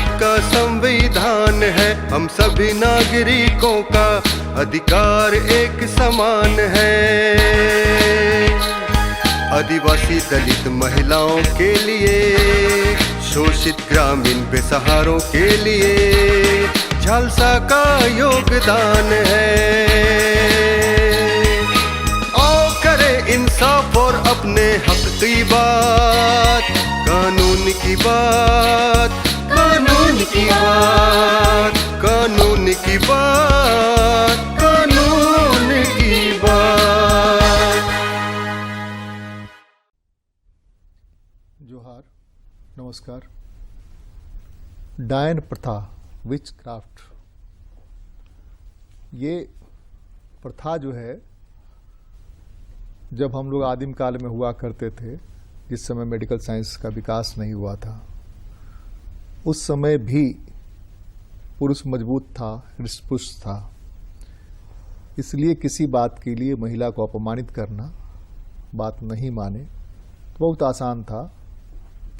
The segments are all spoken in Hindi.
भारत का संविधान है, हम सभी नागरिकों का अधिकार एक समान है। आदिवासी दलित महिलाओं के लिए, शोषित ग्रामीण बेसहारों के लिए झालसा का योगदान है। आओ करें इंसाफ और अपने हक की बात, कानून की बात, कानून की बात, कानून की बात, कानून की बात। जोहार, नमस्कार। डायन प्रथा, विच क्राफ्ट, ये प्रथा जो है जब हम लोग आदिम काल में हुआ करते थे, जिस समय मेडिकल साइंस का विकास नहीं हुआ था, उस समय भी पुरुष मजबूत था, हृष्ट-पुष्ट था। इसलिए किसी बात के लिए महिला को अपमानित करना, बात नहीं माने, तो बहुत आसान था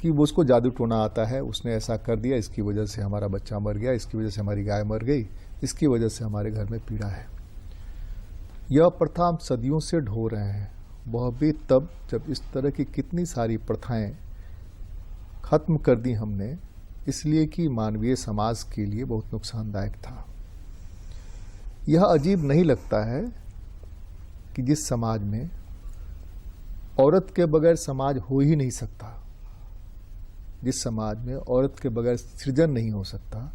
कि वो उसको जादू टोना आता है, उसने ऐसा कर दिया, इसकी वजह से हमारा बच्चा मर गया, इसकी वजह से हमारी गाय मर गई, इसकी वजह से हमारे घर में पीड़ा है। यह प्रथा हम सदियों से ढो रहे हैं, वह भी तब जब इस तरह की कितनी सारी प्रथाएं खत्म कर दी हमने, इसलिए कि मानवीय समाज के लिए बहुत नुकसानदायक था। यह अजीब नहीं लगता है कि जिस समाज में औरत के बगैर समाज हो ही नहीं सकता, जिस समाज में औरत के बगैर सृजन नहीं हो सकता,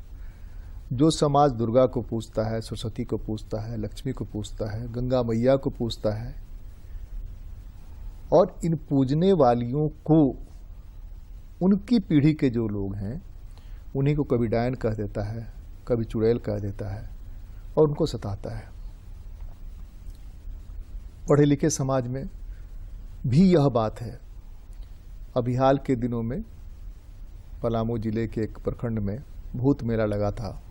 जो समाज दुर्गा को पूजता है, सरस्वती को पूजता है, लक्ष्मी को पूजता है, गंगा मैया को पूजता है, और इन पूजने वालियों को उनकी पीढ़ी के जो लोग हैं उन्हीं को कभी डायन कह देता है, कभी चुड़ैल कह देता है और उनको सताता है। पढ़े लिखे समाज में भी यह बात है। अभी हाल के दिनों में पलामू जिले के एक प्रखंड में भूत मेला लगा था,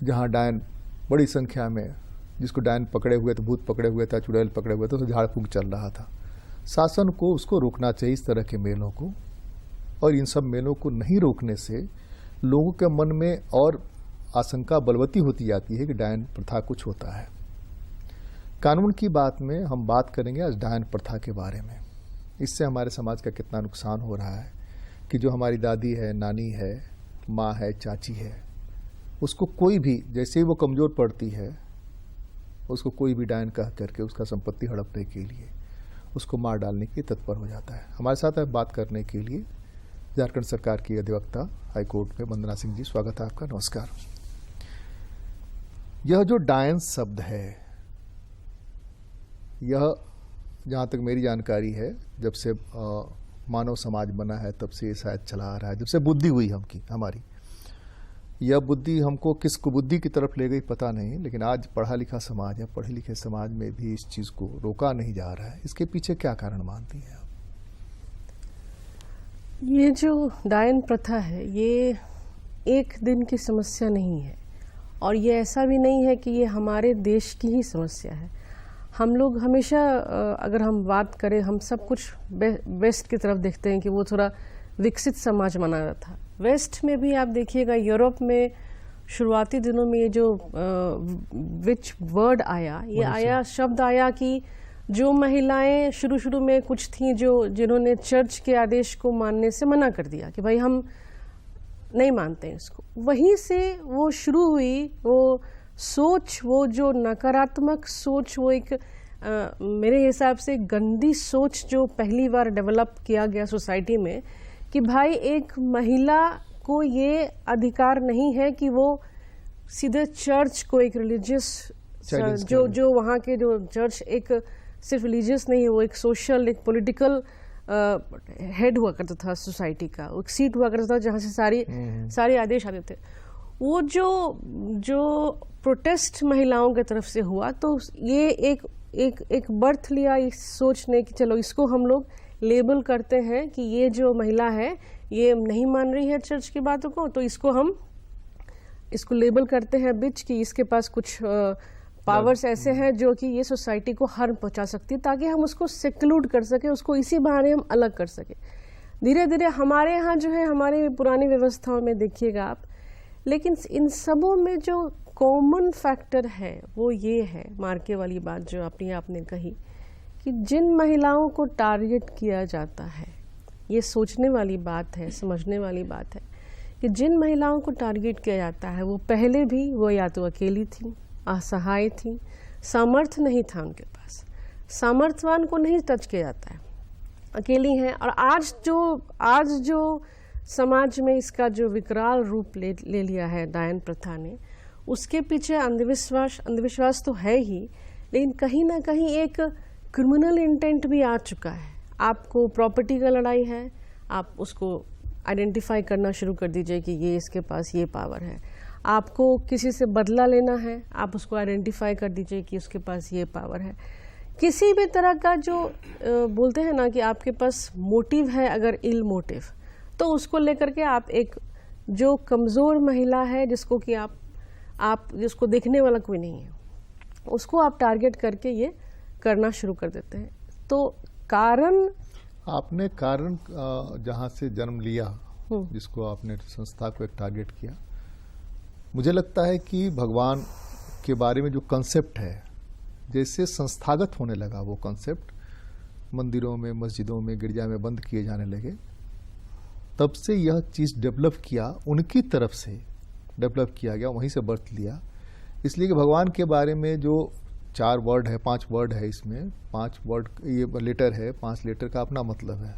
जहां डायन बड़ी संख्या में, जिसको डायन पकड़े हुए थे, भूत पकड़े हुए था, चुड़ैल पकड़े हुए थे, तो झाड़ फूंक चल रहा था। शासन को उसको रोकना चाहिए, इस तरह के मेलों को, और इन सब मेलों को नहीं रोकने से लोगों के मन में और आशंका बलवती होती जाती है कि डायन प्रथा कुछ होता है। कानून की बात में हम बात करेंगे आज डायन प्रथा के बारे में। इससे हमारे समाज का कितना नुकसान हो रहा है कि जो हमारी दादी है, नानी है, माँ है, चाची है, उसको कोई भी, जैसे ही वो कमज़ोर पड़ती है, उसको कोई भी डायन कह करके उसका संपत्ति हड़पने के लिए उसको मार डालने के लिए तत्पर हो जाता है। हमारे साथ बात करने के लिए झारखंड सरकार की अधिवक्ता हाईकोर्ट में वंदना सिंह जी, स्वागत है आपका। नमस्कार। यह जो डायन शब्द है, यह जहाँ तक मेरी जानकारी है, जब से मानव समाज बना है तब से शायद चला आ रहा है, जब से बुद्धि हुई हमारी। यह बुद्धि हमको किस कुबुद्धि की तरफ ले गई पता नहीं, लेकिन आज पढ़ा लिखा समाज या पढ़े लिखे समाज में भी इस चीज़ को रोका नहीं जा रहा है। इसके पीछे क्या कारण मानती हैं आप? ये जो डायन प्रथा है, ये एक दिन की समस्या नहीं है, और ये ऐसा भी नहीं है कि ये हमारे देश की ही समस्या है। हम लोग हमेशा, अगर हम बात करें, हम सब कुछ वेस्ट की तरफ देखते हैं कि वो थोड़ा विकसित समाज माना जाता था। वेस्ट में भी आप देखिएगा, यूरोप में शुरुआती दिनों में ये जो विच वर्ड आया, ये आया, शब्द आया कि जो महिलाएं शुरू में कुछ थीं जिन्होंने चर्च के आदेश को मानने से मना कर दिया कि भाई हम नहीं मानते हैं इसको, वहीं से वो शुरू हुई वो सोच, वो जो नकारात्मक सोच, वो एक मेरे हिसाब से गंदी सोच जो पहली बार डेवलप किया गया सोसाइटी में, कि भाई एक महिला को ये अधिकार नहीं है कि वो सीधे चर्च को, एक रिलीजियस जो वहाँ के जो चर्च एक सिर्फ रिलीजियस नहीं है, वो एक सोशल, एक पॉलिटिकल हेड हुआ करता था सोसाइटी का, एक सीट हुआ करता था जहाँ से सारे आदेश आते थे। वो जो प्रोटेस्ट महिलाओं की तरफ से हुआ, तो ये एक बर्थ लिया इस सोचने कि चलो इसको हम लोग लेबल करते हैं कि ये जो महिला है ये नहीं मान रही है चर्च की बातों को, तो इसको लेबल करते हैं बिच, कि इसके पास कुछ पावर्स ऐसे हैं जो कि ये सोसाइटी को हार्म पहुंचा सकती है, ताकि हम उसको सेक्लूड कर सके, उसको इसी बहाने हम अलग कर सके। धीरे धीरे हमारे यहाँ जो है, हमारी पुरानी व्यवस्थाओं में देखिएगा आप, लेकिन इन सबों में जो कॉमन फैक्टर है वो ये है, मार्के वाली बात जो आपने कही कि जिन महिलाओं को टारगेट किया जाता है, ये सोचने वाली बात है, समझने वाली बात है कि जिन महिलाओं को टारगेट किया जाता है वो पहले भी वो या तो अकेली थी, असहाय थी, सामर्थ्य नहीं था उनके पास, सामर्थ्यवान को नहीं टच किया जाता है, अकेली हैं। और आज जो समाज में इसका जो विकराल रूप ले लिया है डायन प्रथा ने, उसके पीछे अंधविश्वास तो है ही, लेकिन कहीं ना कहीं एक क्रिमिनल इंटेंट भी आ चुका है। आपको प्रॉपर्टी का लड़ाई है, आप उसको आइडेंटिफाई करना शुरू कर दीजिए कि ये इसके पास ये पावर है। आपको किसी से बदला लेना है, आप उसको आइडेंटिफाई कर दीजिए कि उसके पास ये पावर है। किसी भी तरह का जो बोलते हैं ना कि आपके पास मोटिव है, अगर इल मोटिव, तो उसको लेकर के आप एक जो कमज़ोर महिला है जिसको कि आप जिसको देखने वाला कोई नहीं है, उसको आप टारगेट करके ये करना शुरू कर देते हैं। तो आपने कारण जहाँ से जन्म लिया, जिसको आपने संस्था को एक टारगेट किया, मुझे लगता है कि भगवान के बारे में जो कंसेप्ट है, जैसे संस्थागत होने लगा वो कंसेप्ट, मंदिरों में, मस्जिदों में, गिरजा में बंद किए जाने लगे, तब से यह चीज़ डेवलप किया, उनकी तरफ से डेवलप किया गया, वहीं से बर्थ लिया। इसलिए कि भगवान के बारे में जो 4 वर्ड है, 5 वर्ड है, इसमें 5 वर्ड ये लेटर है, 5 लेटर का अपना मतलब है।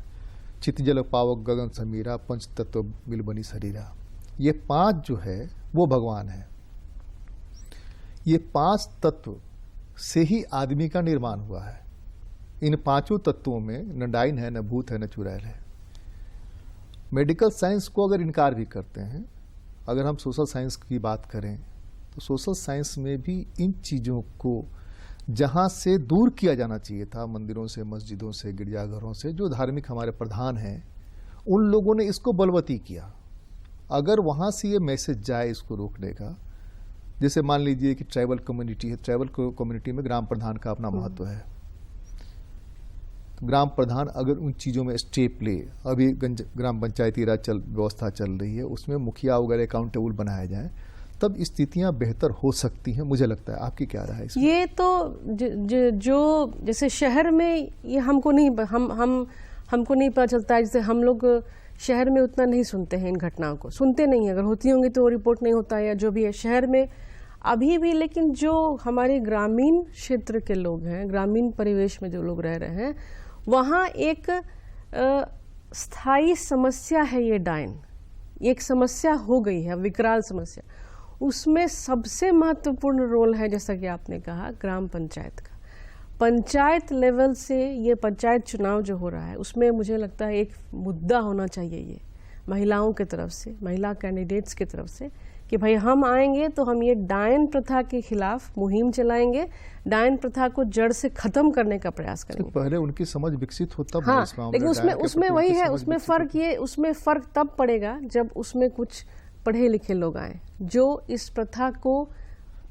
चित जल पावक गगन समीरा, पंच तत्व बिल बनी शरीरा, ये 5 जो है वो भगवान है। ये 5 तत्व से ही आदमी का निर्माण हुआ है। इन 5 तत्वों में न डाइन है, न भूत है, न चुड़ैल है। मेडिकल साइंस को अगर इनकार भी करते हैं, अगर हम सोशल साइंस की बात करें तो सोशल साइंस में भी इन चीज़ों को जहाँ से दूर किया जाना चाहिए था, मंदिरों से, मस्जिदों से, गिरजाघरों से, जो धार्मिक हमारे प्रधान हैं, उन लोगों ने इसको बलवती किया। अगर वहाँ से ये मैसेज जाए इसको रोकने का, जैसे मान लीजिए कि ट्राइबल कम्युनिटी है, ट्राइबल कम्युनिटी में ग्राम प्रधान का अपना महत्व है। ग्राम प्रधान अगर उन चीज़ों में स्टेप ले, अभी ग्राम पंचायती राज व्यवस्था चल रही है, उसमें मुखिया वगैरह अकाउंटेबल बनाया जाए, तब स्थितियां बेहतर हो सकती हैं, मुझे लगता है। आपकी क्या राय है इसमें? ये तो जो जैसे शहर में ये हमको नहीं हमको नहीं पता चलता है, जैसे हम लोग शहर में उतना नहीं सुनते हैं, इन घटनाओं को सुनते नहीं हैं, अगर होती होंगी तो रिपोर्ट नहीं होता है या जो भी है शहर में अभी भी। लेकिन जो हमारे ग्रामीण क्षेत्र के लोग हैं, ग्रामीण परिवेश में जो लोग रह रहे हैं, वहाँ एक स्थायी समस्या है ये डायन, एक समस्या हो गई है, विकराल समस्या। उसमें सबसे महत्वपूर्ण रोल है, जैसा कि आपने कहा, ग्राम पंचायत का। पंचायत लेवल से ये पंचायत चुनाव जो हो रहा है, उसमें मुझे लगता है एक मुद्दा होना चाहिए ये महिलाओं की तरफ से, महिला कैंडिडेट्स की तरफ से, कि भाई हम आएंगे तो हम ये डायन प्रथा के खिलाफ मुहिम चलाएंगे, डायन प्रथा को जड़ से खत्म करने का प्रयास करेंगे। पहले उनकी समझ विकसित हो तब। हाँ, लेकिन उसमें वही है, उसमें फर्क तब पड़ेगा जब उसमें कुछ पढ़े लिखे लोग आए जो इस प्रथा को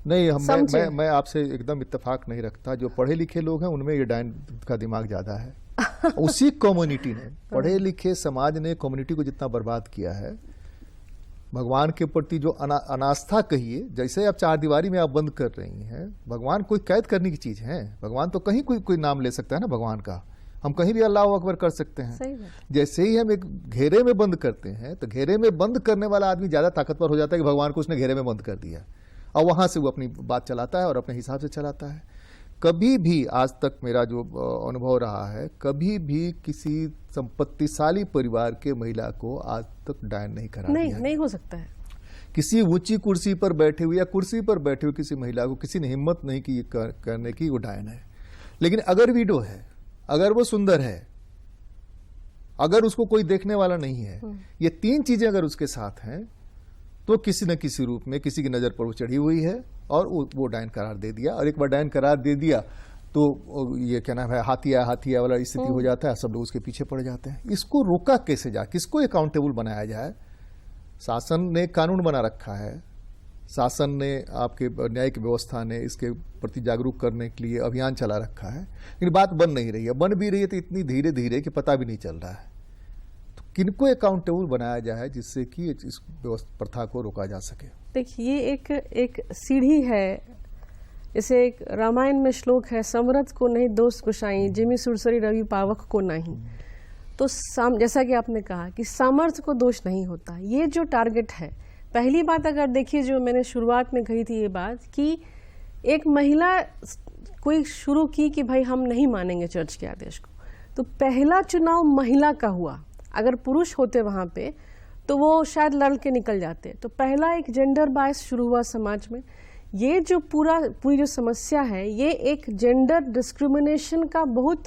नहीं। मैं आपसे एकदम इत्तेफाक नहीं रखता। जो पढ़े लिखे लोग हैं उनमें ये डायन का दिमाग ज्यादा है। उसी कम्युनिटी ने, पढ़े लिखे समाज ने कम्युनिटी को जितना बर्बाद किया है, भगवान के प्रति जो अनास्था कहिए, जैसे आप 4 दीवारी में आप बंद कर रही हैं, भगवान कोई कैद करने की चीज है? भगवान तो कहीं कोई नाम ले सकता है ना भगवान का, हम कहीं भी अल्लाह अकबर कर सकते हैं। जैसे ही हम एक घेरे में बंद करते हैं तो घेरे में बंद करने वाला आदमी ज्यादा ताकतवर हो जाता है कि भगवान को उसने घेरे में बंद कर दिया, और वहां से वो अपनी बात चलाता है और अपने हिसाब से चलाता है। कभी भी आज तक मेरा जो अनुभव रहा है, कभी भी किसी संपत्तिशाली परिवार के महिला को आज तक डायन नहीं करा दिया। नहीं हो सकता है। किसी ऊंची कुर्सी पर बैठे हुए या कुर्सी पर बैठे हुए किसी महिला को किसी ने हिम्मत नहीं की करने की, वो डायन है। लेकिन अगर विडो है, अगर वो सुंदर है, अगर उसको कोई देखने वाला नहीं है, ये 3 चीजें अगर उसके साथ हैं, तो किसी न किसी रूप में किसी की नजर पर वो चढ़ी हुई है और वो डायन करार दे दिया। और एक बार डायन करार दे दिया तो ये क्या नाम है, हाथिया वाला स्थिति हो जाता है, सब लोग उसके पीछे पड़ जाते हैं। इसको रोका कैसे जाए, किसको अकाउंटेबल बनाया जाए? शासन ने कानून बना रखा है, शासन ने, आपके न्यायिक व्यवस्था ने इसके प्रति जागरूक करने के लिए अभियान चला रखा है, लेकिन बात बन नहीं रही है। बन भी रही है तो इतनी धीरे धीरे कि पता भी नहीं चल रहा है। तो किनको अकाउंटेबल बनाया जाए जिससे कि इस प्रथा को रोका जा सके? देखिए, ये एक सीढ़ी है। जैसे एक रामायण में श्लोक है, समरथ को नहीं दोष गुसाई, जिमि सुरसरी रवि पावक को नहीं। तो जैसा कि आपने कहा कि सामर्थ्य को दोष नहीं होता। ये जो टारगेट है, पहली बात अगर देखिए, जो मैंने शुरुआत में कही थी ये बात कि एक महिला कोई शुरू की कि भाई हम नहीं मानेंगे चर्च के आदेश को, तो पहला चुनाव महिला का हुआ। अगर पुरुष होते वहाँ पे तो वो शायद लड़ के निकल जाते। तो पहला एक जेंडर बायस शुरू हुआ समाज में। ये जो पूरी जो समस्या है, ये एक जेंडर डिस्क्रिमिनेशन का बहुत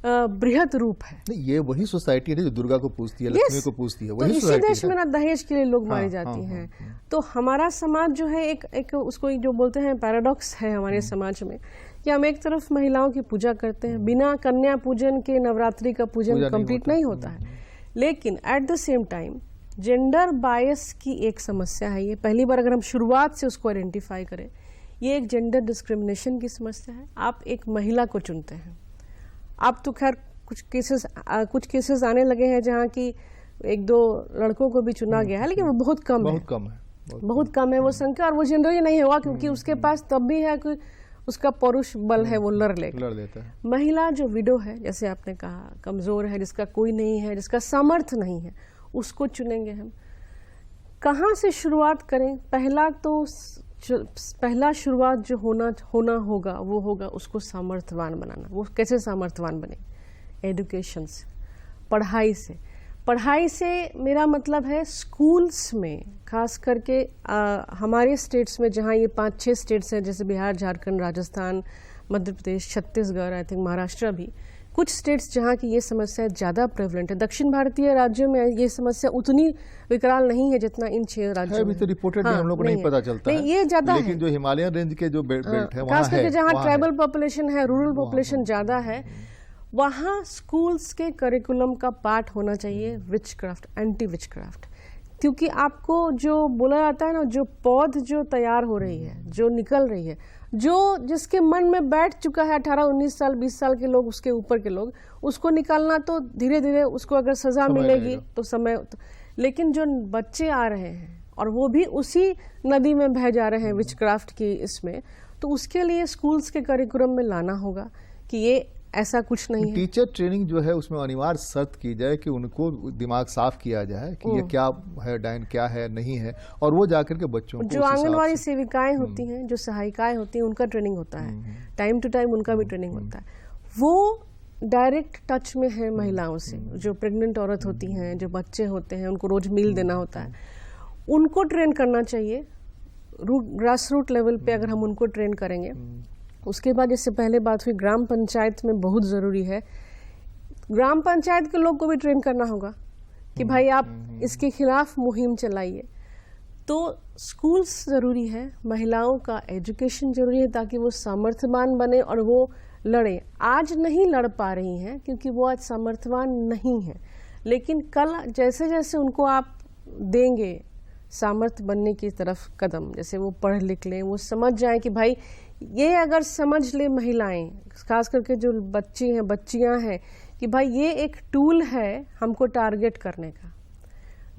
बृहद रूप है। ये वही सोसाइटी है जो दुर्गा को पूजती है, लक्ष्मी को पूजती है, वही तो इसी देश में ना दहेज के लिए लोग मारे जाती हैं। तो हमारा समाज जो है एक उसको जो बोलते हैं पैराडॉक्स है हमारे समाज में कि हम एक तरफ महिलाओं की पूजा करते हैं, बिना कन्या पूजन के नवरात्रि का पूजन कंप्लीट नहीं होता है। लेकिन at the same time gender bias की एक समस्या है। ये पहली बार अगर हम शुरुआत से उसको आइडेंटिफाई करें, ये एक जेंडर डिस्क्रिमिनेशन की समस्या है। आप एक महिला को चुनते हैं। आप तो खैर कुछ केसेस आने लगे हैं जहाँ की एक दो लड़कों को भी चुना गया है, लेकिन वो बहुत कम है वो संख्या। और वो जनरली नहीं होगा क्योंकि उसके पास तब भी है कि उसका पौरुष बल है, वो लड़ लेता है। महिला जो विडो है, जैसे आपने कहा, कमजोर है, जिसका कोई नहीं है, जिसका सामर्थ्य नहीं है, उसको चुनेंगे हम। कहाँ से शुरुआत करें? पहला शुरुआत जो होना होगा वो होगा उसको सामर्थ्यवान बनाना। वो कैसे सामर्थ्यवान बने? एजुकेशन से, पढ़ाई से मेरा मतलब है स्कूल्स में, खास करके हमारे स्टेट्स में, जहाँ ये 5-6 स्टेट्स हैं, जैसे बिहार, झारखंड, राजस्थान, मध्य प्रदेश, छत्तीसगढ़, आई थिंक महाराष्ट्र भी, कुछ स्टेट्स जहाँ की ये समस्या ज़्यादा प्रेवलेंट है। दक्षिण भारतीय राज्यों में ये समस्या उतनी विकराल नहीं है जितना इन 6 राज्यों में। तो रिपोर्टेड हम लोग को नहीं पता चलता है। ये ज्यादा लेकिन जो हिमालयन रेंज के जो बेल्ट है वहाँ खास करके जहाँ ट्राइबल पॉपुलेशन है, रूरल पॉपुलेशन ज्यादा है, वहाँ स्कूल्स के करिकुलम का पार्ट होना चाहिए विचक्राफ्ट, एंटी विचक्राफ्ट। क्योंकि आपको जो बोला जाता है ना, जो पौध जो तैयार हो रही है, जो निकल रही है, जो जिसके मन में बैठ चुका है 18-19 साल 20 साल के लोग, उसके ऊपर के लोग, उसको निकालना तो धीरे धीरे उसको अगर सजा मिलेगी तो समय लेकिन जो बच्चे आ रहे हैं और वो भी उसी नदी में बह जा रहे हैं विचक्राफ्ट की इसमें, तो उसके लिए स्कूल्स के करिकुलम में लाना होगा कि ये ऐसा कुछ नहीं है। टीचर ट्रेनिंग जो है उसमें अनिवार्य शर्त की जाए कि उनको दिमाग साफ किया जाए कि ये क्या है, डायन क्या है, नहीं है, और वो जाकर के बच्चों को, जो आंगनवाड़ी सेविकाएं होती हैं, जो सहायिकाएं होती हैं, उनका ट्रेनिंग होता है, टाइम टू टाइम उनका भी ट्रेनिंग होता है। वो डायरेक्ट टच में है महिलाओं से। जो प्रेग्नेंट औरत होती हैं, जो बच्चे होते हैं, उनको रोज मील देना होता है, उनको ट्रेन करना चाहिए। ग्रास रूट लेवल पे अगर हम उनको ट्रेन करेंगे, उसके बाद जैसे पहले बात हुई, ग्राम पंचायत में बहुत ज़रूरी है, ग्राम पंचायत के लोग को भी ट्रेन करना होगा कि भाई आप इसके खिलाफ मुहिम चलाइए। तो स्कूल्स ज़रूरी है, महिलाओं का एजुकेशन ज़रूरी है ताकि वो सामर्थ्यवान बने और वो लड़े। आज नहीं लड़ पा रही हैं क्योंकि वो आज सामर्थ्यवान नहीं है, लेकिन कल जैसे जैसे उनको आप देंगे सामर्थ्य बनने की तरफ कदम, जैसे वो पढ़ लिख लें, वो समझ जाएं कि भाई ये अगर समझ ले महिलाएं, खास करके जो बच्ची हैं, बच्चियां हैं, कि भाई ये एक टूल है हमको टारगेट करने का,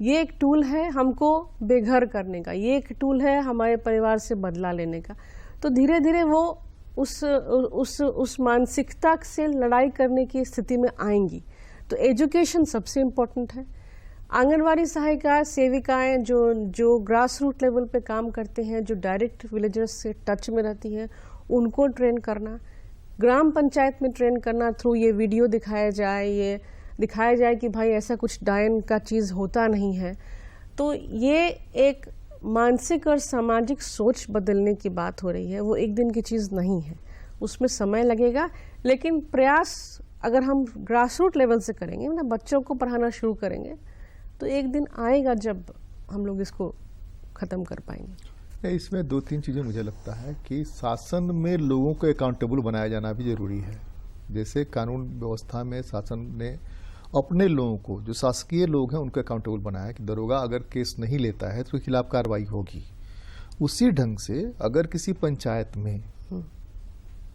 ये एक टूल है हमको बेघर करने का, ये एक टूल है हमारे परिवार से बदला लेने का, तो धीरे धीरे वो उस मानसिकता से लड़ाई करने की स्थिति में आएंगी। तो एजुकेशन सबसे इम्पोर्टेंट है। आंगनवाड़ी सहायिका सेविकाएं जो ग्रास रूट लेवल पे काम करते हैं, जो डायरेक्ट विलेजर्स से टच में रहती हैं, उनको ट्रेन करना, ग्राम पंचायत में ट्रेन करना, थ्रू ये वीडियो दिखाया जाए कि भाई ऐसा कुछ डायन का चीज़ होता नहीं है। तो ये एक मानसिक और सामाजिक सोच बदलने की बात हो रही है, वो एक दिन की चीज़ नहीं है, उसमें समय लगेगा, लेकिन प्रयास अगर हम ग्रास रूट लेवल से करेंगे, मतलब बच्चों को पढ़ाना शुरू करेंगे, तो एक दिन आएगा जब हम लोग इसको ख़त्म कर पाएंगे। इसमें 2-3 चीज़ें मुझे लगता है कि शासन में लोगों को अकाउंटेबल बनाया जाना भी जरूरी है। जैसे कानून व्यवस्था में शासन ने अपने लोगों को, जो शासकीय लोग हैं, उनको अकाउंटेबल बनाया कि दरोगा अगर केस नहीं लेता है तो उसके खिलाफ कार्रवाई होगी। उसी ढंग से अगर किसी पंचायत में,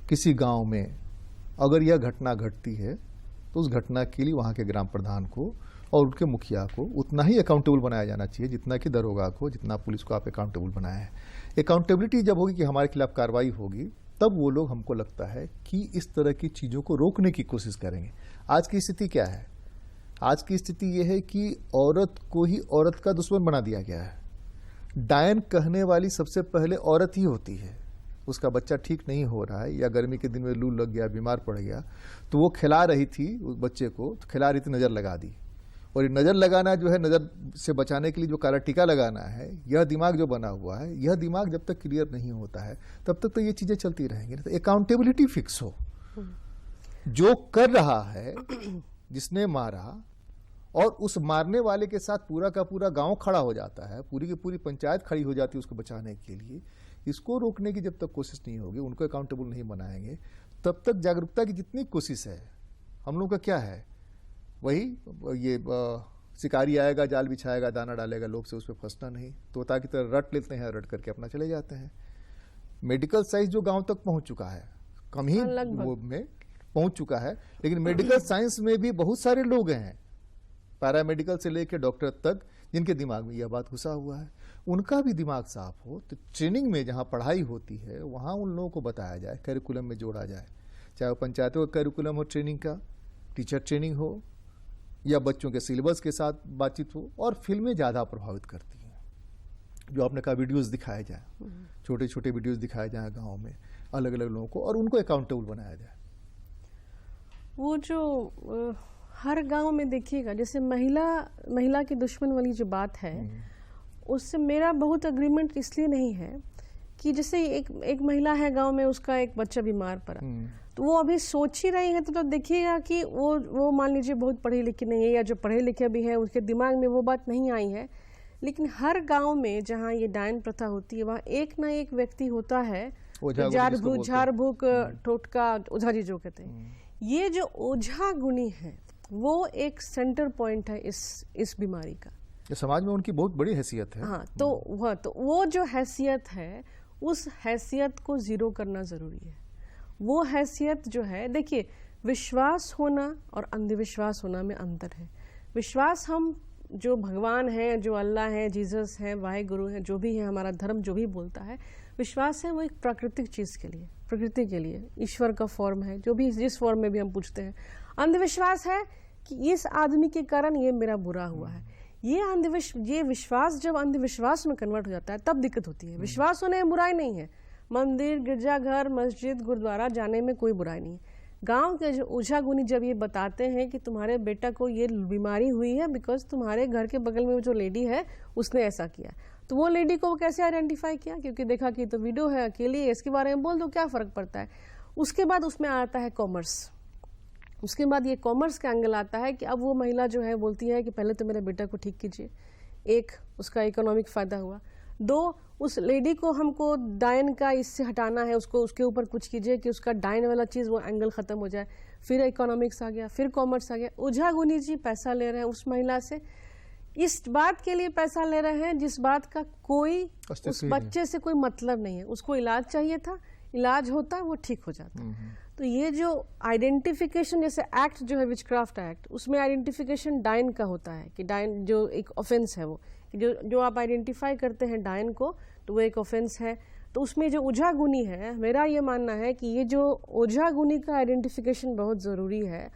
किसी गांव में अगर यह घटना घटती है तो उस घटना के लिए वहां के ग्राम प्रधान को और उनके मुखिया को उतना ही अकाउंटेबल बनाया जाना चाहिए जितना कि दरोगा को, जितना पुलिस को आप अकाउंटेबल बनाया है। अकाउंटेबिलिटी जब होगी कि हमारे खिलाफ कार्रवाई होगी, तब वो लोग, हमको लगता है कि इस तरह की चीज़ों को रोकने की कोशिश करेंगे। आज की स्थिति क्या है? आज की स्थिति ये है कि औरत को ही औरत का दुश्मन बना दिया गया है। डायन कहने वाली सबसे पहले औरत ही होती है। उसका बच्चा ठीक नहीं हो रहा है या गर्मी के दिन में लू लग गया, बीमार पड़ गया, तो वो खिला रही थी उस बच्चे को, तो खिला रही थी, नज़र लगा दी। और ये नज़र लगाना जो है, नज़र से बचाने के लिए जो काला टीका लगाना है, यह दिमाग जो बना हुआ है, यह दिमाग जब तक क्लियर नहीं होता है तब तक तो ये चीज़ें चलती रहेंगी। तो अकाउंटेबिलिटी फिक्स हो, जो कर रहा है, जिसने मारा, और उस मारने वाले के साथ पूरा का पूरा गांव खड़ा हो जाता है, पूरी की पूरी पंचायत खड़ी हो जाती है उसको बचाने के लिए। इसको रोकने की जब तक कोशिश नहीं होगी, उनको अकाउंटेबल नहीं बनाएंगे, तब तक जागरूकता की जितनी कोशिश है, हम लोग का क्या है, वही ये शिकारी आएगा, जाल बिछाएगा, दाना डालेगा, लोग से उस पर फंसना नहीं, तोता की तरह रट लेते हैं, रट करके अपना चले जाते हैं। मेडिकल साइंस जो गांव तक पहुंच चुका है, कम ही वो में पहुंच चुका है, लेकिन मेडिकल साइंस में भी बहुत सारे लोग हैं, पैरामेडिकल से लेकर डॉक्टर तक, जिनके दिमाग में यह बात घुसा हुआ है। उनका भी दिमाग साफ हो तो ट्रेनिंग में जहां पढ़ाई होती है वहां उन लोगों को बताया जाए, करिकुलम में जोड़ा जाए, चाहे वो पंचायतों का करिकुलम हो ट्रेनिंग का, टीचर ट्रेनिंग हो, या बच्चों के सिलेबस के साथ बातचीत हो। और फिल्में ज़्यादा प्रभावित करती हैं, जो आपने कहा वीडियोस दिखाए जाए, छोटे छोटे वीडियोस दिखाए जाए गाँव में अलग अलग लोगों को, और उनको अकाउंटेबल बनाया जाए। वो जो हर गांव में देखिएगा, जैसे महिला की दुश्मन वाली जो बात है, उससे मेरा बहुत अग्रीमेंट इसलिए नहीं है कि जैसे एक महिला है गांव में, उसका एक बच्चा बीमार पड़ा, तो वो अभी सोच ही रही है, तो देखिएगा कि वो मान लीजिए बहुत पढ़ी लिखी नहीं है, या जो पढ़े लिखे भी है उसके दिमाग में वो बात नहीं आई है। लेकिन हर गांव में जहाँ ये डायन प्रथा होती है, वहाँ एक ना एक व्यक्ति होता है, झाड़ भूक टोटका ओझा जी जो कहते हैं, ये जो ओझा गुनी है वो एक सेंटर पॉइंट है इस बीमारी का। समाज में उनकी बहुत बड़ी हैसियत है। हाँ, तो वो जो हैसियत है, उस हैसियत को जीरो करना जरूरी है। वो हैसियत जो है, देखिए, विश्वास होना और अंधविश्वास होना में अंतर है। विश्वास, हम जो भगवान है, जो अल्लाह है, जीसस है, वाहे गुरु है, जो भी है, हमारा धर्म जो भी बोलता है, विश्वास है वो एक प्राकृतिक चीज के लिए, प्रकृति के लिए, ईश्वर का फॉर्म है, जो भी जिस फॉर्म में भी हम पूछते हैं। अंधविश्वास है कि इस आदमी के कारण ये मेरा बुरा हुआ है। ये विश्वास जब अंधविश्वास में कन्वर्ट हो जाता है तब दिक्कत होती है। विश्वास होने में बुराई नहीं है, मंदिर, गिरजाघर, मस्जिद, गुरुद्वारा जाने में कोई बुराई नहीं है। गांव के जो ओझा गुनी जब ये बताते हैं कि तुम्हारे बेटा को ये बीमारी हुई है बिकॉज तुम्हारे घर के बगल में जो लेडी है उसने ऐसा किया, तो वो लेडी को कैसे आइडेंटिफाई किया? क्योंकि देखा कि तो वीडियो है, अकेली है, इसके बारे में बोल दो, क्या फर्क पड़ता है। उसके बाद उसमें आता है कॉमर्स। उसके बाद ये कॉमर्स का एंगल आता है कि अब वो महिला जो है बोलती है कि पहले तो मेरे बेटा को ठीक कीजिए। एक, उसका इकोनॉमिक फायदा हुआ। दो, उस लेडी को हमको डायन का इससे हटाना है, उसको उसके ऊपर कुछ कीजिए कि उसका डायन वाला चीज वो एंगल खत्म हो जाए। फिर इकोनॉमिक्स आ गया, फिर कॉमर्स आ गया। ओझा गुनी जी पैसा ले रहे हैं उस महिला से, इस बात के लिए पैसा ले रहे हैं जिस बात का कोई उस बच्चे से कोई मतलब नहीं है। उसको इलाज चाहिए था, इलाज होता, वो ठीक हो जाता। तो ये जो आइडेंटिफिकेशन, जैसे एक्ट जो है विचक्राफ्ट एक्ट, उसमें आइडेंटिफिकेशन डायन का होता है कि डायन जो एक ऑफेंस है, वो जो आप आइडेंटिफाई करते हैं डायन को, तो वो एक ऑफेंस है। तो उसमें जो ओझा गुनी है, मेरा ये मानना है कि ये जो ओझा गुनी का आइडेंटिफिकेशन बहुत ज़रूरी है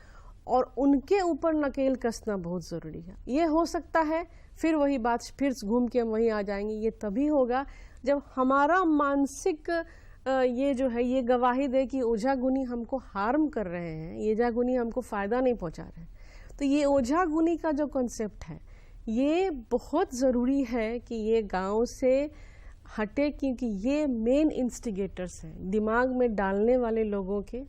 और उनके ऊपर नकेल कसना बहुत ज़रूरी है। ये हो सकता है, फिर वही बात, फिर घूम के हम वहीं आ जाएंगे, ये तभी होगा जब हमारा मानसिक ये जो है ये गवाही दे कि ओझा गुनी हमको हार्म कर रहे हैं, ये ओझा गुनी हमको फ़ायदा नहीं पहुंचा रहे हैं। तो ये ओझा गुनी का जो कॉन्सेप्ट है ये बहुत ज़रूरी है कि ये गांव से हटे, क्योंकि ये मेन इंस्टिगेटर्स हैं दिमाग में डालने वाले लोगों के।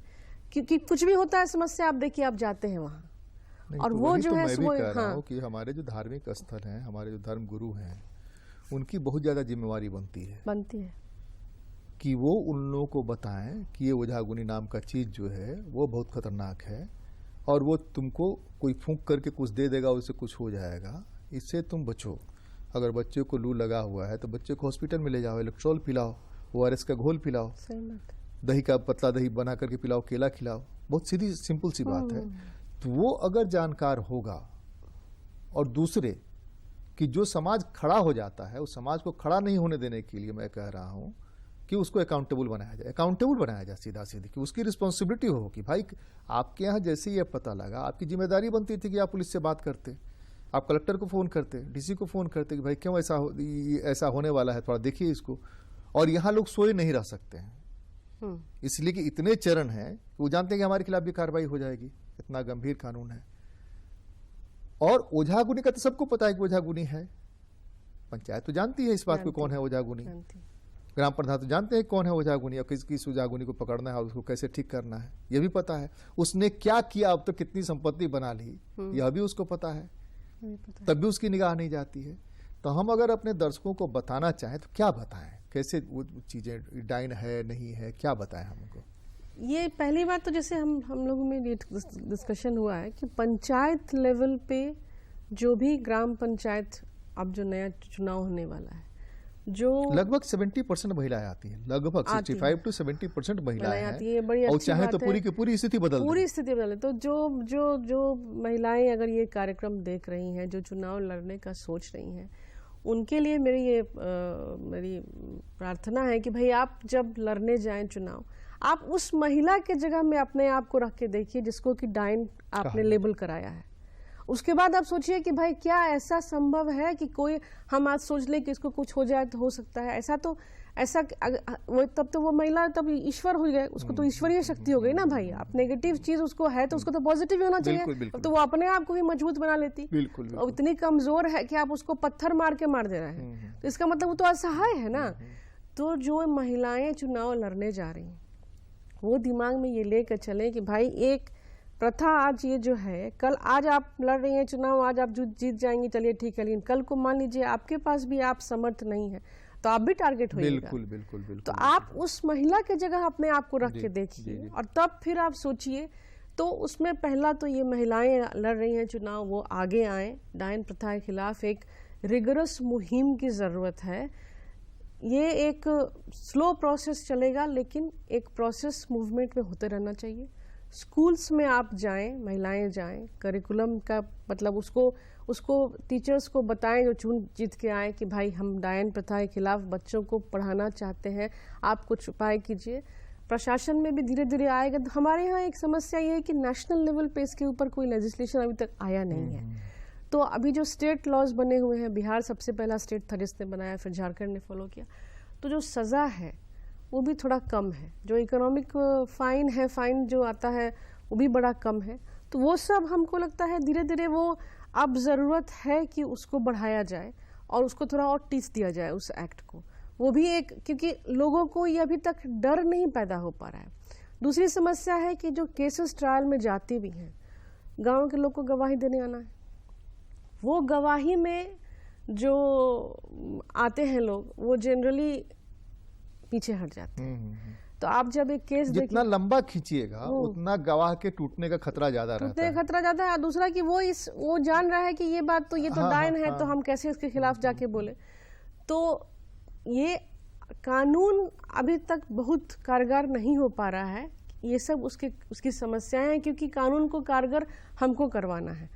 क्योंकि कुछ भी होता है समस्या, आप देखिए, आप जाते हैं वहाँ और तो वो जो तो है मैं भी कह रहा हाँ, हूँ कि हमारे जो धार्मिक स्थल हैं, हमारे जो धर्म गुरु हैं, उनकी बहुत ज़्यादा जिम्मेवारी बनती है कि वो उन लोगों को बताएं कि ये ओझा गुनी नाम का चीज़ जो है वो बहुत खतरनाक है और वो तुमको कोई फूंक करके कुछ दे देगा, उससे कुछ हो जाएगा, इससे तुम बचो। अगर बच्चे को लू लगा हुआ है तो बच्चे को हॉस्पिटल में ले जाओ, इलेक्ट्रोल पिलाओ, ORS का घोल पिलाओ, दही का पतला दही बना करके पिलाओ, केला खिलाओ। बहुत सीधी सिंपल सी बात है। तो वो अगर जानकार होगा और दूसरे कि जो समाज खड़ा हो जाता है उस समाज को खड़ा नहीं होने देने के लिए मैं कह रहा हूं कि उसको अकाउंटेबल बनाया जाए, अकाउंटेबल बनाया जाए सीधा सीधी, कि उसकी रिस्पॉन्सिबिलिटी हो कि भाई आपके यहाँ जैसे ही ये पता लगा, आपकी जिम्मेदारी बनती थी कि आप पुलिस से बात करते, आप कलेक्टर को फोन करते, डीसी को फोन करते कि भाई क्यों ऐसा होने वाला है, थोड़ा देखिए इसको। और यहाँ लोग सोए नहीं रह सकते हैं, इसलिए कि इतने चरण हैं, वो जानते हैं कि हमारे खिलाफ भी कार्रवाई हो जाएगी, इतना गंभीर कानून है। और ओझागुनी का तो सबको पता है कि ओझागुनी है, पंचायत तो जानती है इस बात को कौन है ओझागुनी, ग्राम प्रधान तो जानते हैं कौन है ओझागुनी और किस ओझागुनी को पकड़ना है और उसको कैसे ठीक करना है, यह भी पता है। उसने क्या किया, अब तो कितनी संपत्ति बना ली, यह भी उसको पता है, तब भी उसकी निगाह नहीं जाती है। तो हम अगर अपने दर्शकों को बताना चाहें तो क्या बताएं, कैसे वो चीजें डाइन है नहीं है, क्या बताएं हमको? ये पहली बात तो जैसे हम लोगों में डिस्कशन हुआ है कि पंचायत लेवल पे जो भी ग्राम पंचायत अब जो नया चुनाव होने वाला है, जो लगभग 70% महिलाएं आती हैं, लगभग 65 to 70% महिलाएं आती हैं, बड़ी और चाहे तो पूरी की पूरी स्थिति बदल दे। तो जो महिलाएं अगर ये कार्यक्रम देख रही हैं, जो चुनाव लड़ने का सोच रही हैं, उनके लिए मेरी प्रार्थना है कि भाई आप जब लड़ने जाएं चुनाव, आप उस महिला के जगह में अपने आप को रख के देखिए जिसको कि डाइन आपने लेबल कराया है। उसके बाद आप सोचिए कि भाई क्या ऐसा संभव है कि कोई, हम आज सोच लें कि इसको कुछ हो जाए तो हो सकता है, ऐसा तब तो वो महिला तब ईश्वर हो गए, उसको तो ईश्वरीय शक्ति हो गई ना भाई। आप नेगेटिव चीज उसको है तो उसको तो पॉजिटिव होना चाहिए, तो वो अपने आप को भी मजबूत बना लेती। और इतनी कमजोर है कि आप उसको पत्थर मार के मार दे रहे हैं, तो इसका मतलब वो तो असहाय है ना। तो जो महिलाएं चुनाव लड़ने जा रही हैं वो दिमाग में ये लेकर चले कि भाई एक प्रथा आज ये जो है, कल आज आप लड़ रही हैं चुनाव, आज आप जीत जाएंगी, चलिए ठीक है, लेकिन कल को मान लीजिए आपके पास भी आप समर्थ नहीं है तो आप भी टारगेट होइएगा। बिल्कुल। तो आप उस महिला के जगह अपने आप को रख के देखिए और तब फिर आप सोचिए। तो उसमें पहला तो ये महिलाएं लड़ रही हैं चुनाव, वो आगे आए, डायन प्रथा के खिलाफ एक रिगरस मुहिम की जरूरत है। ये एक स्लो प्रोसेस चलेगा, लेकिन एक प्रोसेस मूवमेंट में होते रहना चाहिए। स्कूल्स में आप जाएं, महिलाएं जाएं, करिकुलम का मतलब उसको टीचर्स को बताएं जो चुन जीत के आए कि भाई हम डायन प्रथा के खिलाफ बच्चों को पढ़ाना चाहते हैं, आप कुछ उपाय कीजिए। प्रशासन में भी धीरे धीरे आएगा। हमारे यहाँ एक समस्या ये है कि नेशनल लेवल पे इसके ऊपर कोई लेजिस्लेशन अभी तक आया नहीं है। तो अभी जो स्टेट लॉज बने हुए हैं, बिहार सबसे पहला स्टेट था जिसने बनाया, फिर झारखंड ने फॉलो किया, तो जो सजा है वो भी थोड़ा कम है। जो इकोनॉमिक फाइन है, फाइन जो आता है वो भी बड़ा कम है। तो वो सब हमको लगता है धीरे धीरे वो अब जरूरत है कि उसको बढ़ाया जाए और उसको थोड़ा और टीच दिया जाए उस एक्ट को। वो भी एक, क्योंकि लोगों को ये अभी तक डर नहीं पैदा हो पा रहा है। दूसरी समस्या है कि जो केसेस ट्रायल में जाती भी हैं, गांव के लोग को गवाही देने आना है, वो गवाही में जो आते हैं लोग वो जनरली पीछे हट जाते हैं। तो आप जब एक केस जितना लंबा खींचिएगा उतना गवाह के टूटने का खतरा ज्यादा रहता है। खतरा ज्यादा है। दूसरा कि वो जान रहा है कि ये बात तो ये तो डायन है, तो हम कैसे इसके खिलाफ जाके बोले। तो ये कानून अभी तक बहुत कारगर नहीं हो पा रहा है। ये सब उसकी समस्याएं हैं, क्योंकि कानून को कारगर हमको करवाना है।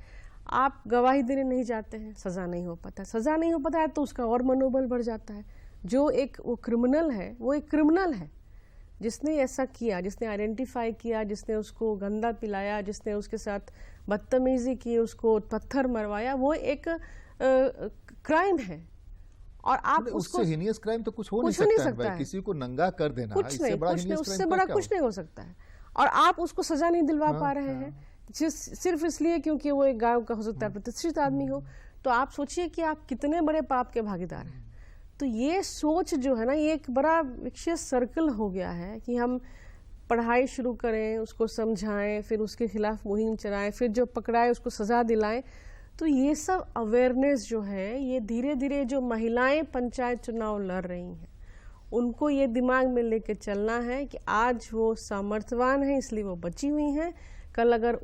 आप गवाही देने नहीं जाते हैं, सजा नहीं हो पाता। सजा नहीं हो पाता है तो उसका और मनोबल बढ़ जाता है। जो वो क्रिमिनल है, वो एक क्रिमिनल है जिसने ऐसा किया, जिसने आइडेंटिफाई किया, जिसने उसको गंदा पिलाया, जिसने उसके साथ बदतमीजी की, उसको पत्थर मरवाया, वो एक क्राइम है। और आप उससे हीनियस क्राइम तो कुछ हो नहीं सकता है। किसी को नंगा कर देना उससे बड़ा कुछ नहीं हो सकता है। और आप उसको सजा नहीं दिलवा पा रहे हैं सिर्फ इसलिए क्योंकि वो एक गांव का हो सकता है प्रतिष्ठित आदमी हो। तो आप सोचिए कि आप कितने बड़े पाप के भागीदार हैं। तो ये सोच जो है ना, ये एक बड़ा विशेष सर्कल हो गया है कि हम पढ़ाई शुरू करें, उसको समझाएं, फिर उसके खिलाफ मुहिम चलाएं, फिर जो पकड़ाए उसको सजा दिलाएं। तो ये सब अवेयरनेस जो है, ये धीरे धीरे जो महिलाएं पंचायत चुनाव लड़ रही हैं उनको ये दिमाग में लेके चलना है कि आज वो सामर्थ्यवान है इसलिए वो बची हुई हैं। कल अगर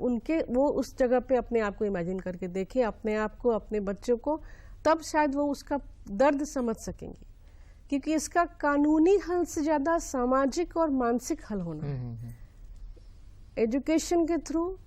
वो उस जगह पे अपने आप को इमेजिन करके देखें, अपने आप को, अपने बच्चों को, तब शायद वो उसका दर्द समझ सकेंगे। क्योंकि इसका कानूनी हल से ज्यादा सामाजिक और मानसिक हल होना है। एजुकेशन के थ्रू,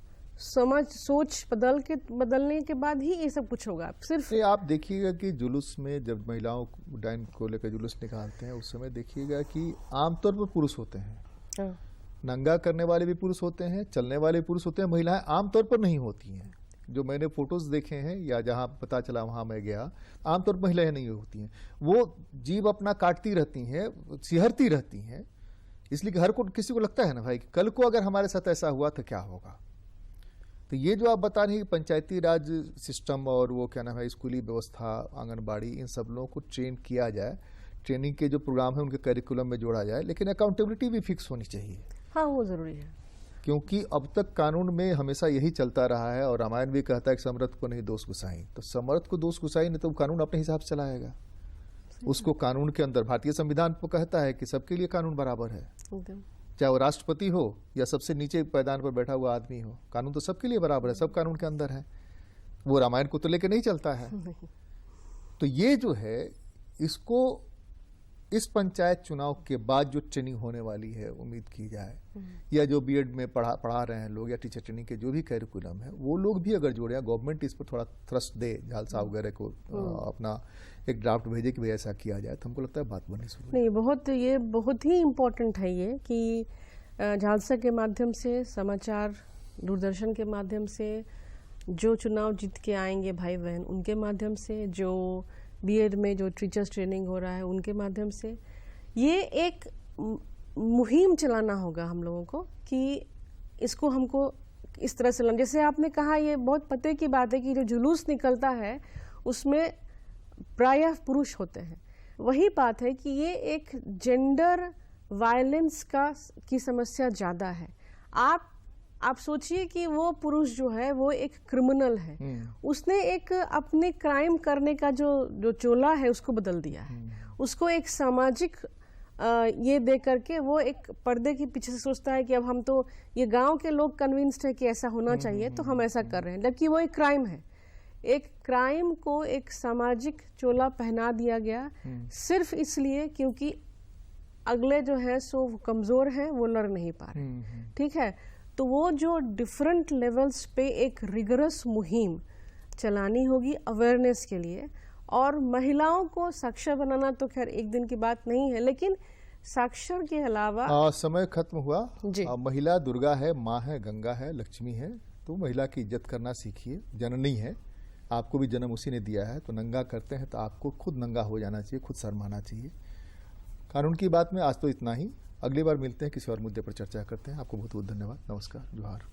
सोच बदलने के बाद ही ये सब कुछ होगा। सिर्फ ये आप देखिएगा कि जुलूस में जब महिलाओं डायन को लेकर जुलूस निकालते हैं उस समय देखिएगा कि आमतौर पर पुरुष होते हैं, हाँ, नंगा करने वाले भी पुरुष होते हैं, चलने वाले पुरुष होते हैं, महिलाएं आमतौर पर नहीं होती हैं। जो मैंने फोटोज देखे हैं या जहां पता चला वहां मैं गया, आमतौर पर महिलाएं नहीं होती हैं। वो जीभ अपना काटती रहती हैं, सिहरती रहती हैं, इसलिए कि हर को किसी को लगता है ना भाई कि कल को अगर हमारे साथ ऐसा हुआ तो क्या होगा। तो ये जो आप बता रहे हैं कि पंचायती राज सिस्टम और वो क्या नाम है स्कूली व्यवस्था, आंगनबाड़ी, इन सब लोगों को ट्रेन किया जाए, ट्रेनिंग के जो प्रोग्राम है उनके करिकुलम में जोड़ा जाए, लेकिन अकाउंटेबिलिटी भी फिक्स होनी चाहिए। हाँ, वो जरूरी है, क्योंकि अब तक कानून में हमेशा यही चलता रहा है और रामायण भी कहता है कि समर्थ को नहीं दोष गुसाई। तो समर्थ को दोष गुसाई नहीं तो कानून अपने हिसाब से चलाएगा। उसको कानून के अंदर भारतीय संविधान को कहता है कि सबके लिए कानून बराबर है, एकदम। चाहे वो राष्ट्रपति हो या सबसे नीचे पैदान पर बैठा हुआ आदमी हो, कानून तो सबके लिए बराबर है, सब कानून के अंदर है। वो रामायण को तो लेके नहीं चलता है। तो ये जो है इसको इस पंचायत चुनाव के बाद जो ट्रेनिंग होने वाली है उम्मीद की जाए, या जो बीएड में पढ़ा रहे हैं लोग या टीचर ट्रेनिंग के जो भी करिकुलम है वो लोग भी अगर जोड़े, गवर्नमेंट इस पर थोड़ा थ्रस्ट दे, झालसा वगैरह को अपना एक ड्राफ्ट भेजे कि भाई ऐसा किया जाए, तो हमको लगता है बात बननी शुरू। नहीं, ये बहुत ही इम्पोर्टेंट है ये कि झालसा के माध्यम से, समाचार दूरदर्शन के माध्यम से जो चुनाव जीत के आएंगे भाई बहन, उनके माध्यम से, जो बीएड में जो टीचर्स ट्रेनिंग हो रहा है उनके माध्यम से, ये एक मुहिम चलाना होगा हम लोगों को कि इसको हमको इस तरह से जैसे आपने कहा, ये बहुत पते की बात है कि जो जुलूस निकलता है उसमें प्रायः पुरुष होते हैं। वही बात है कि ये एक जेंडर वायलेंस की समस्या ज़्यादा है। आप सोचिए कि वो पुरुष जो है वो एक क्रिमिनल है, उसने एक अपने क्राइम करने का जो चोला है उसको बदल दिया है, उसको एक सामाजिक ये दे करके वो एक पर्दे के पीछे से सोचता है कि अब हम तो, ये गांव के लोग कन्विंस्ड है कि ऐसा होना चाहिए तो हम ऐसा कर रहे हैं, जबकि वो एक क्राइम है। एक क्राइम को एक सामाजिक चोला पहना दिया गया सिर्फ इसलिए क्योंकि अगले जो है सो कमजोर हैं, वो लड़ नहीं पा रहे। ठीक है, तो वो जो डिफरेंट लेवल्स पे एक रिगरस मुहिम चलानी होगी अवेयरनेस के लिए, और महिलाओं को साक्षर बनाना तो खैर एक दिन की बात नहीं है, लेकिन साक्षर के अलावा समय खत्म हुआ जी। महिला दुर्गा है, माँ है, गंगा है, लक्ष्मी है, तो महिला की इज्जत करना सीखिए। जननी है, आपको भी जन्म उसी ने दिया है, तो नंगा करते हैं तो आपको खुद नंगा हो जाना चाहिए, खुद शर्माना चाहिए। कानून की बात में आज तो इतना ही, अगली बार मिलते हैं, किसी और मुद्दे पर चर्चा करते हैं। आपको बहुत बहुत धन्यवाद, नमस्कार, जोहार।